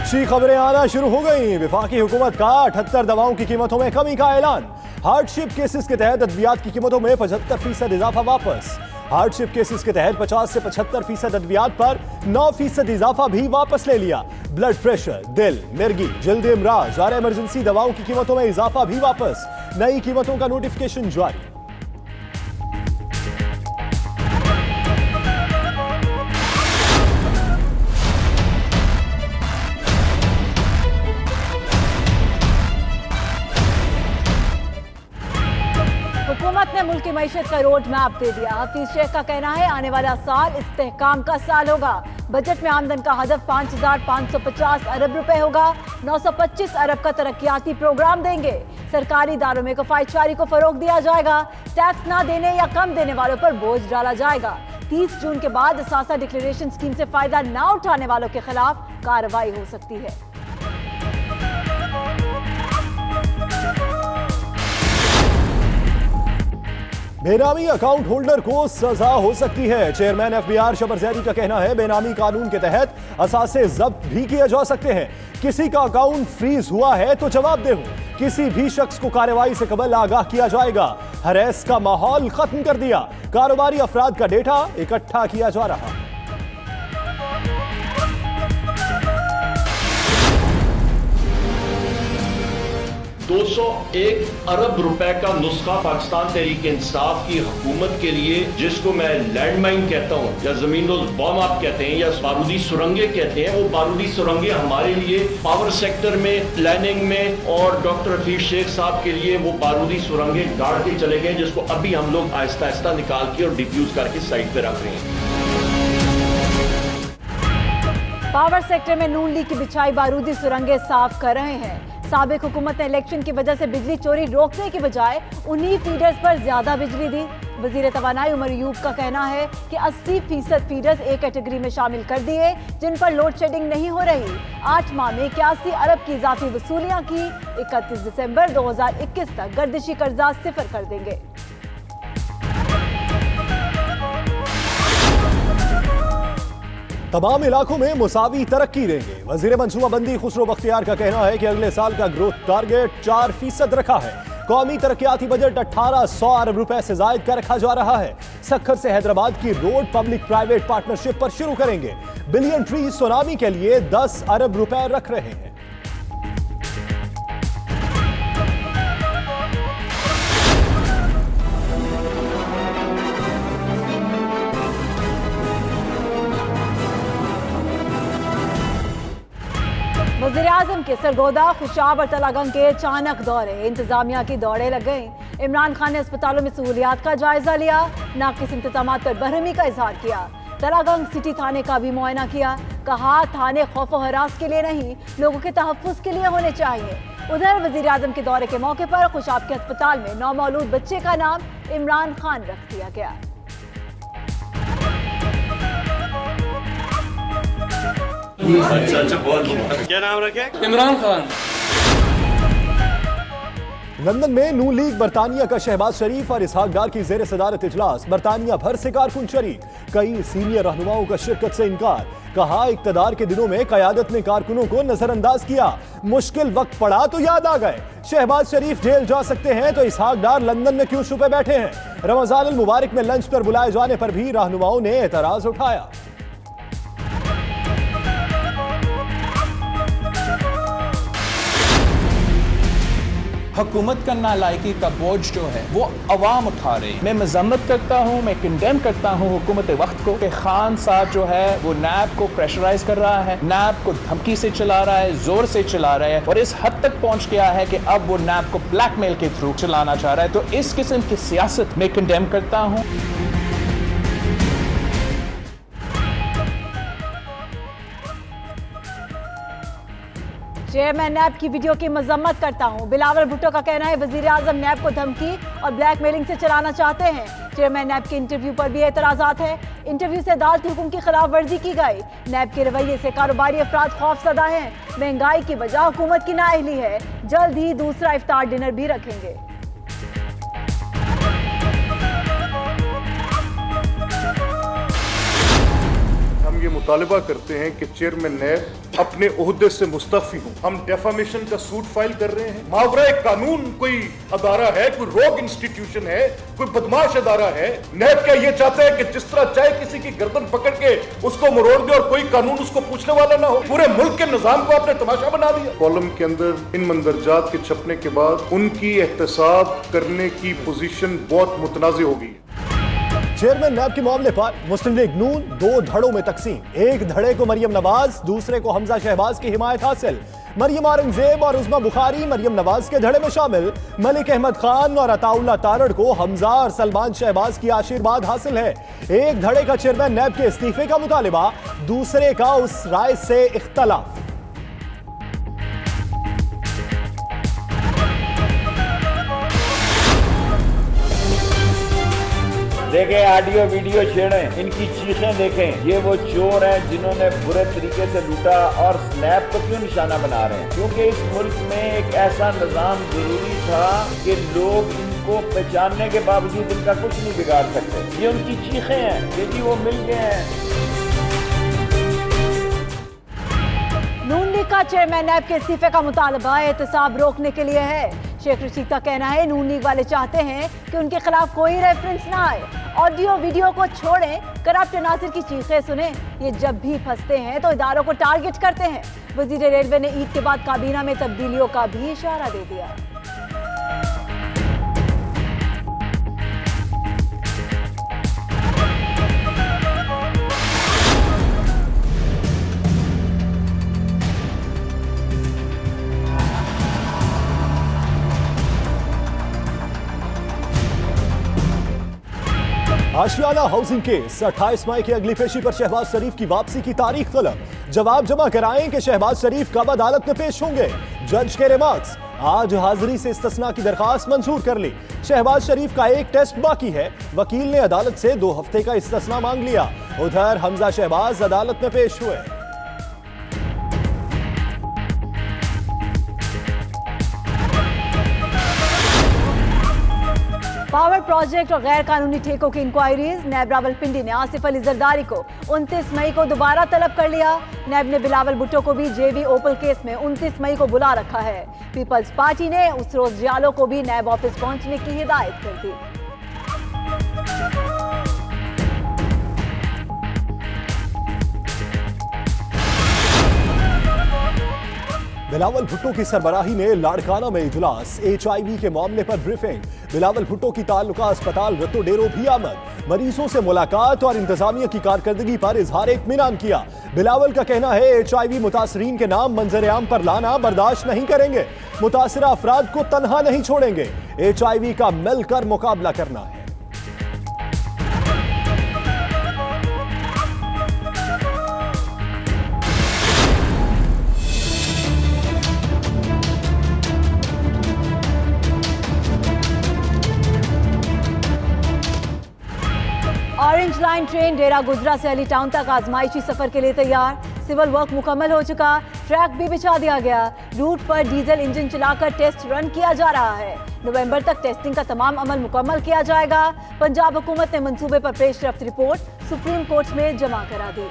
अच्छी खबरें आना शुरू हो गई। वफाकी हुकूमत का 78 दवाओं की कीमतों में कमी का ऐलान। हार्डशिप केसेस के तहत अद्वियात की कीमतों में 75% इजाफा वापस। हार्डशिप केसेस के तहत 50 से 75% अद्वियात पर 9% इजाफा भी वापस ले लिया। ब्लड प्रेशर, दिल, मिर्गी, जल्दी इमराज और इमरजेंसी दवाओं की कीमतों में इजाफा भी वापस। नई कीमतों का नोटिफिकेशन जारी। हुकूमत ने मुल्क की मईशत का रोड मैप दे दिया। हफीज शेख का कहना है आने वाला साल इस्तेहकाम का साल होगा। बजट में आमदन का हदफ 5,550 अरब रुपए होगा। 925 अरब का तरक्याती प्रोग्राम देंगे। सरकारी इदारों में कफायतशारी को फरोग दिया जाएगा। टैक्स ना देने या कम देने वालों पर बोझ डाला जाएगा। 30 जून के बाद असासा डिक्लेरेशन स्कीम से फायदा ना उठाने वालों के खिलाफ कार्रवाई हो सकती है। बेनामी अकाउंट होल्डर को सजा हो सकती है। चेयरमैन एफबीआर शबर जैदी का कहना है बेनामी कानून के तहत असासे जब्त भी किए जा सकते हैं। किसी का अकाउंट फ्रीज हुआ है तो जवाबदेह हो। किसी भी शख्स को कार्रवाई से कबल आगाह किया जाएगा। हरेस का माहौल खत्म कर दिया। कारोबारी अफराद का डेटा इकट्ठा किया जा रहा। 201 अरब रुपए का नुस्खा पाकिस्तान तहरीक इंसाफ की हुकूमत के लिए, जिसको मैं लैंडमाइन कहता हूँ या जमीन बॉम्ब आप कहते हैं या बारूदी सुरंगें कहते हैं, वो बारूदी सुरंगें हमारे लिए पावर सेक्टर में, प्लानिंग में और डॉक्टर हफीज शेख साहब के लिए वो बारूदी सुरंगें गाड़ के चले गए, जिसको अभी हम लोग आहिस्ता आहिस्ता निकाल के और डिफ्यूज करके साइड पे रख रहे हैं। पावर सेक्टर में नून लीग की बिछाई बारूदी सुरंगें साफ कर रहे हैं। साबिक हुकूमत ने इलेक्शन की वजह से बिजली चोरी रोकने की बजाय उन्हीं फीडर्स पर ज्यादा बिजली दी। वजीर तवानाई उमर अयूब का कहना है कि 80% फीडर्स ए कैटेगरी में शामिल कर दिए, जिन पर लोड शेडिंग नहीं हो रही। 8 माह में 81 अरब की इजाफी वसूलियां की। 31 दिसंबर 2021 तक गर्दिशी कर्जा सिफर कर देंगे। तमाम इलाकों में मुसावी तरक्की देंगे। वजीर मंसूबाबंदी खुसरो बख्तियार का कहना है कि अगले साल का ग्रोथ टारगेट 4% रखा है। कौमी तरक्याती बजट 1800 अरब रुपए से जायद का रखा जा रहा है। सक्खर से हैदराबाद की रोड पब्लिक प्राइवेट पार्टनरशिप पर शुरू करेंगे। बिलियन ट्री सुनामी के लिए 10 अरब रुपए रख रहे हैं। वज़ीर-ए-आज़म के सरगोदा, खुशाब और तलागंग के अचानक दौरे। इंतजामिया की दौड़े लग गई। इमरान खान ने अस्पतालों में सहूलियात का जायजा लिया। नाकिस इंतजामात पर बरहमी का इजहार किया। तलागंग सिटी थाने का भी मुआयना किया। कहा थाने खौफ व हरास के लिए नहीं, लोगों के तहफ़्फ़ुज़ के लिए होने चाहिए। उधर वज़ीर-ए-आज़म के दौरे के मौके पर खुशाब के अस्पताल में नौमौलूद बच्चे का नाम इमरान खान रख दिया गया। अच्छा बहुत क्या नाम रखे? इमरान खान। लंदन में नून लीग बरतानिया का शहबाज शरीफ और इसहाक डार की जेर सदारत इजलास। बरतानिया भर से कारकुन शरीक। कई सीनियर रहनुमाओं का शिरकत से इनकार। कहा इक्तदार के दिनों में कयादत ने कारकुनों को नजरअंदाज किया। मुश्किल वक्त पड़ा तो याद आ गए। शहबाज शरीफ जेल जा सकते हैं तो इसहाक डार लंदन में क्यों छुपे बैठे हैं? रमजान अल मुबारक में लंच पर बुलाए जाने पर भी रहनुमाओं ने एतराज उठाया। हुकूमत का नालायकी का बोझ जो है वो अवाम उठा रही है। मैं मजम्मत करता हूँ, मैं कंडेम करता हूँ हुकूमत वक्त को कि खान साहब जो है वो नैब को प्रेशराइज कर रहा है, नैब को धमकी से चला रहा है, जोर से चला रहा है और इस हद तक पहुँच गया है कि अब वो नैब को ब्लैकमेल के थ्रू चलाना चाह रहा है। तो इस किस्म की सियासत मैं कंडेम करता हूँ। चेयरमैन नैब की वीडियो की मजम्मत करता हूं। बिलावल भुट्टो का कहना है वजीर-ए-आज़म नैब को धमकी और ब्लैकमेलिंग से चलाना चाहते हैं। चेयरमैन नैब के इंटरव्यू पर भी एतराजात है। इंटरव्यू से अदालती हुक्म की खिलाफ वर्जी की गई। नैब के रवैये से कारोबारी अफराद खौफजदा हैं। महंगाई की वजह हुकूमत की नाअहली है। जल्द ही दूसरा इफ्तार डिनर भी रखेंगे। हम ये मुतालबा करते हैं कि चेयरमैन नैब अपने ओहदे से मुस्तफी हूँ। हम डेफामेशन का सूट फाइल कर रहे हैं। मावरा एक कानून कोई अदारा है, कोई रोग इंस्टीट्यूशन है, कोई बदमाश अदारा है? नैब क्या ये चाहता है कि जिस तरह चाहे किसी की गर्दन पकड़ के उसको मरोड़ दे और कोई कानून उसको पूछने वाला ना हो? पूरे मुल्क के निजाम को आपने तमाशा बना दिया। कॉलम के अंदर इन मंदरजात के छपने के बाद उनकी एहतसाब करने की पोजीशन बहुत मुतनाज़ हो गई। चेयरमैन नैब के मामले पर मुस्लिम लीग नून 2 धड़ों में तकसीम। एक धड़े को मरियम नवाज, दूसरे को हमजा शहबाज की हिमायत हासिल। मरियम औरंगजेब और उस्मा बुखारी मरियम नवाज के धड़े में शामिल। मलिक अहमद खान और अताउल्ला तारड़ को हमजा और सलमान शहबाज की आशीर्वाद हासिल है। एक धड़े का चेयरमैन नैब के इस्तीफे का मुतालिबा, दूसरे का उस राय से इख्तलाफ। देखें, ऑडियो वीडियो छेड़ें, इनकी चीखें देखें। ये वो चोर हैं जिन्होंने बुरे तरीके से लूटा। और स्नैप को क्यों निशाना बना रहे हैं? क्योंकि इस मुल्क में एक ऐसा निजाम जरूरी था कि लोग इनको पहचानने के बावजूद इनका कुछ नहीं बिगाड़ सकते। ये उनकी चीखें हैं कि जी वो मिल गए हैं। नून लीग का चेयरमैन नैब के इस्तीफे का मुतालबा एहतसाब रोकने के लिए है। शेख रशीद का कहना है नून लीग वाले चाहते हैं कि उनके खिलाफ कोई रेफरेंस ना आए। ऑडियो वीडियो को छोड़ें, करप्ट नासिर की चीखें सुने। ये जब भी फंसते हैं तो इदारों को टारगेट करते हैं। वजीर रेलवे ने ईद के बाद काबीना में तब्दीलियों का भी इशारा दे दिया। आशियाना हाउसिंग केस 28 मई की अगली पेशी पर शहबाज शरीफ की वापसी की तारीख तलब। जवाब जमा कराएं कि शहबाज शरीफ कब अदालत में पेश होंगे। जज के रिमार्क्स, आज हाजिरी से इस्तिस्ना की दरखास्त मंजूर कर ली। शहबाज शरीफ का एक टेस्ट बाकी है। वकील ने अदालत से 2 हफ्ते का इस्तिस्ना मांग लिया। उधर हमजा शहबाज अदालत में पेश हुए। पावर प्रोजेक्ट और गैर कानूनी ठेकों की इंक्वायरीज। नैब रावलपिंडी ने आसिफ अली जरदारी को 29 मई को दोबारा तलब कर लिया। नैब ने बिलावल भुट्टो को भी जेवी ओपल केस में 29 मई को बुला रखा है। पीपल्स पार्टी ने उसरोज जालो को भी नैब ऑफिस पहुंचने की हिदायत कर दी। बिलावल भुट्टो की सरबराही में लाड़काना में इजलास। HIV के मामले पर ब्रीफिंग। बिलावल भुट्टो की ताल्लुका अस्पताल रतो डेरो भी आमद। मरीजों से मुलाकात और इंतजामिया की कारकर्दगी पर इजहार इत्मीनान किया। बिलावल का कहना है HIV मुतासरीन के नाम मंजर आम पर लाना बर्दाश्त नहीं करेंगे। मुतासरा अफराद को तनहा नहीं छोड़ेंगे। HIV का मिलकर मुकाबला करना है। ऑरेंज लाइन ट्रेन डेरा गुजरा से अली टाउन तक आजमाइशी सफर के लिए तैयार। सिविल वर्क मुकम्मल हो चुका, ट्रैक भी बिछा दिया गया। रूट पर डीजल इंजन चलाकर टेस्ट रन किया जा रहा है। नवंबर तक टेस्टिंग का तमाम अमल मुकम्मल किया जाएगा। पंजाब हुकूमत ने मंसूबे पर पेशरफ्त रिपोर्ट सुप्रीम कोर्ट में जमा करा दी।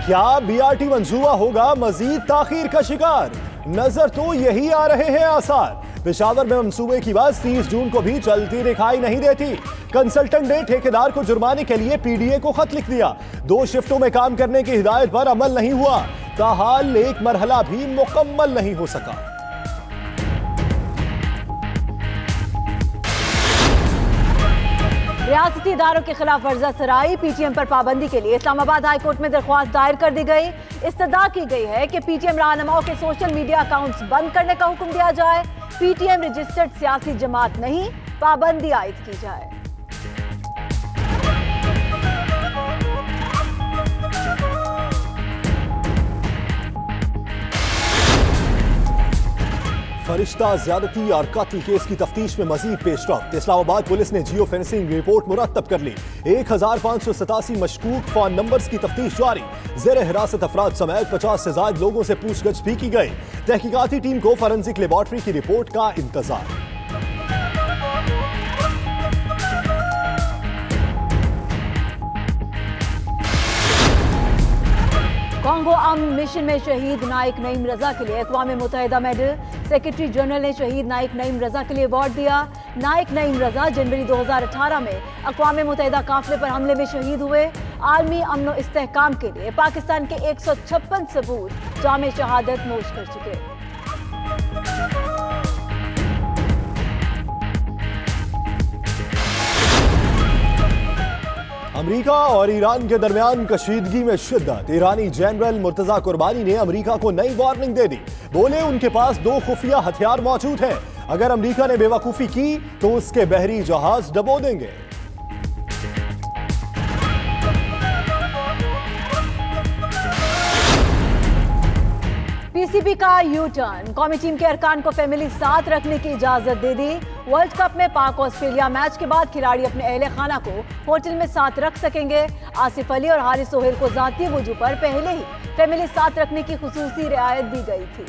क्या BRT मंसूबा होगा मजीद ताखीर का शिकार? नजर तो यही आ रहे हैं आसार। पेशावर में मंसूबे की बात 30 जून को भी चलती दिखाई नहीं देती। कंसल्टेंट ने ठेकेदार को जुर्माने के लिए PDA को खत लिख दिया। 2 शिफ्टों में काम करने की हिदायत पर अमल नहीं हुआ। ताहाल एक मरहला भी मुकम्मल नहीं हो सका। रियासती इदारों के खिलाफ वर्जा सराई। PTM पर पाबंदी के लिए इस्लामाबाद हाई कोर्ट में दरख्वास्त दायर कर दी गई। इस्तदा की गई है कि PTM रहनुमाओं के सोशल मीडिया अकाउंट्स बंद करने का हुक्म दिया जाए। PTM रजिस्टर्ड सियासी जमात नहीं, पाबंदी आयद की जाए। फरिश्ता ज्यादती और कत्ल केस की तफ्तीश में मजीद पेशरफ्त। इस्लामाबाद पुलिस ने जियो फेंसिंग रिपोर्ट मुरतब कर ली। 1587 मशकूक फोन नंबर्स की तफ्तीश जारी। जेर हिरासत अफराद समेत 50 से ज्यादा लोगों से पूछगछ भी की गई। तहकीकाती टीम को फॉरेंसिक लेबॉर्ट्री की रिपोर्ट का इंतजार। कांगो अमन मिशन में शहीद नाइक नईम रजा के लिए अक़वाम मुत्तहिदा मेडल। सेक्रेटरी जनरल ने शहीद नाइक नईम रजा के लिए अवार्ड दिया। नाइक नईम रजा जनवरी 2018 में अक़वाम मुत्तहिदा काफिले पर हमले में शहीद हुए। आलमी अमन व इस्तेहकाम के लिए पाकिस्तान के 156 सबूत जामे शहादत नोश कर चुके। अमेरिका और ईरान के दरमियान कशीदगी में शिद्दत। ईरानी जनरल मुर्तजा कुर्बानी ने अमेरिका को नई वार्निंग दे दी। बोले उनके पास 2 खुफिया हथियार मौजूद हैं। अगर अमेरिका ने बेवकूफी की तो उसके बहरी जहाज डबो देंगे। पीसीबी का यू टर्न। कौमी टीम के अरकान को फैमिली साथ रखने की इजाजत दे दी। वर्ल्ड कप में पाक ऑस्ट्रेलिया मैच के बाद खिलाड़ी अपने अहले खाना को होटल में साथ रख सकेंगे। आसिफ अली और हारिस सोहेल को जाती वजह पर पहले ही फैमिली साथ रखने की खुसूसी रियायत दी गई थी।